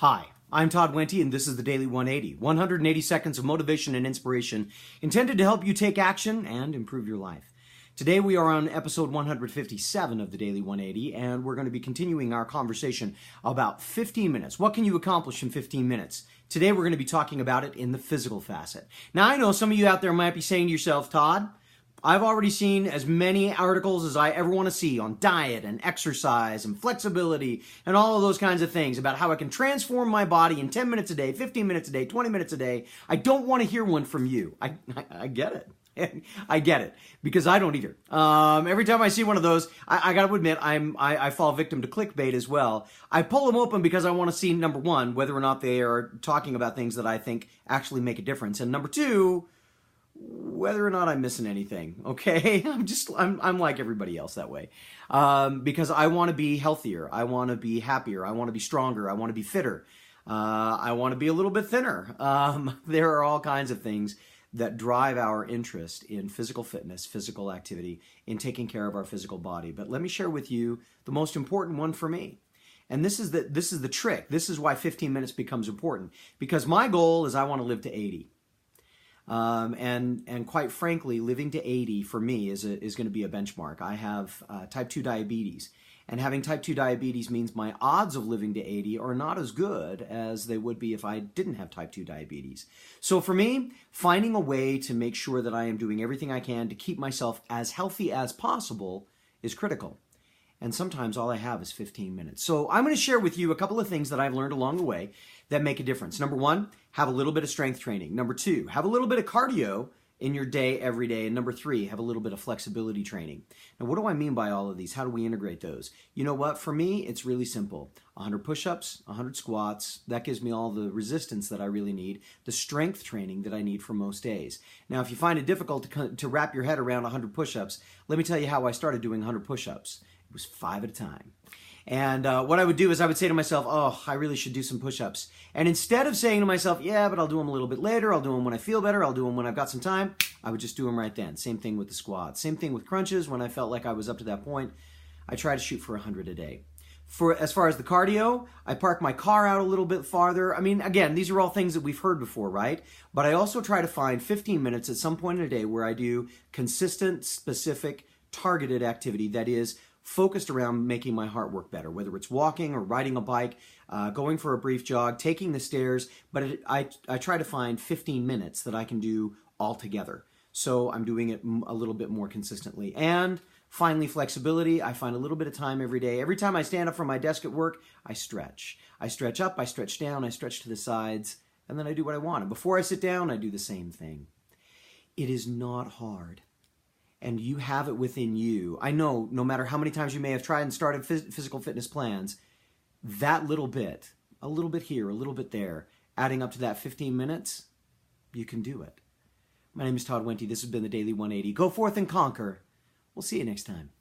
Hi, I'm Todd Wente, and this is the Daily 180. 180 seconds of motivation and inspiration intended to help you take action and improve your life. Today we are on episode 157 of the Daily 180, and we're going to be continuing our conversation about 15 minutes. What can you accomplish in 15 minutes? Today we're going to be talking about it in the physical facet. Now I know some of you out there might be saying to yourself, Todd, I've already seen as many articles as I ever want to see on diet and exercise and flexibility and all of those kinds of things about how I can transform my body in 10 minutes a day, 15 minutes a day, 20 minutes a day. I don't want to hear one from you. I get it. I get it, because I don't either. Every time I see one of those, I got to admit, I fall victim to clickbait as well. I pull them open because I want to see, number one, whether or not they are talking about things that I think actually make a difference, and number two, whether or not I'm missing anything. Okay, I'm like everybody else that way, because I want to be healthier, I want to be happier, I want to be stronger, I want to be fitter, I want to be a little bit thinner. There are all kinds of things that drive our interest in physical fitness, physical activity, in taking care of our physical body. But let me share with you the most important one for me. And this is the trick. This is why 15 minutes becomes important, because my goal is I want to live to 80. And quite frankly, living to 80 for me is going to be a benchmark. I have type 2 diabetes, and having type 2 diabetes means my odds of living to 80 are not as good as they would be if I didn't have type 2 diabetes. So for me, finding a way to make sure that I am doing everything I can to keep myself as healthy as possible is critical. And sometimes all I have is 15 minutes. So I'm going to share with you a couple of things that I've learned along the way that make a difference. Number one, have a little bit of strength training. Number two, have a little bit of cardio in your day every day. And number three, have a little bit of flexibility training. Now, what do I mean by all of these? How do we integrate those? You know what? For me, it's really simple. 100 push-ups, 100 squats. That gives me all the resistance that I really need, the strength training that I need for most days. Now, if you find it difficult to wrap your head around 100 push-ups, let me tell you how I started doing 100 push-ups. It was 5 at a time. And what I would do is I would say to myself, oh, I really should do some push-ups. And instead of saying to myself, yeah, but I'll do them a little bit later, I'll do them when I feel better, I'll do them when I've got some time, I would just do them right then. Same thing with the squats. Same thing with crunches. When I felt like I was up to that point, I try to shoot for 100 a day. As far as the cardio, I park my car out a little bit farther. I mean, again, these are all things that we've heard before, right? But I also try to find 15 minutes at some point in a day where I do consistent, specific, targeted activity that is focused around making my heart work better, whether it's walking or riding a bike, going for a brief jog, taking the stairs, but I try to find 15 minutes that I can do all together. So I'm doing it a little bit more consistently. And finally, flexibility. I find a little bit of time every day. Every time I stand up from my desk at work, I stretch. I stretch up, I stretch down, I stretch to the sides, and then I do what I want. And before I sit down, I do the same thing. It is not hard. And you have it within you. I know, no matter how many times you may have tried and started physical fitness plans, that little bit, a little bit here, a little bit there, adding up to that 15 minutes, you can do it. My name is Todd Wente. This has been the Daily 180. Go forth and conquer. We'll see you next time.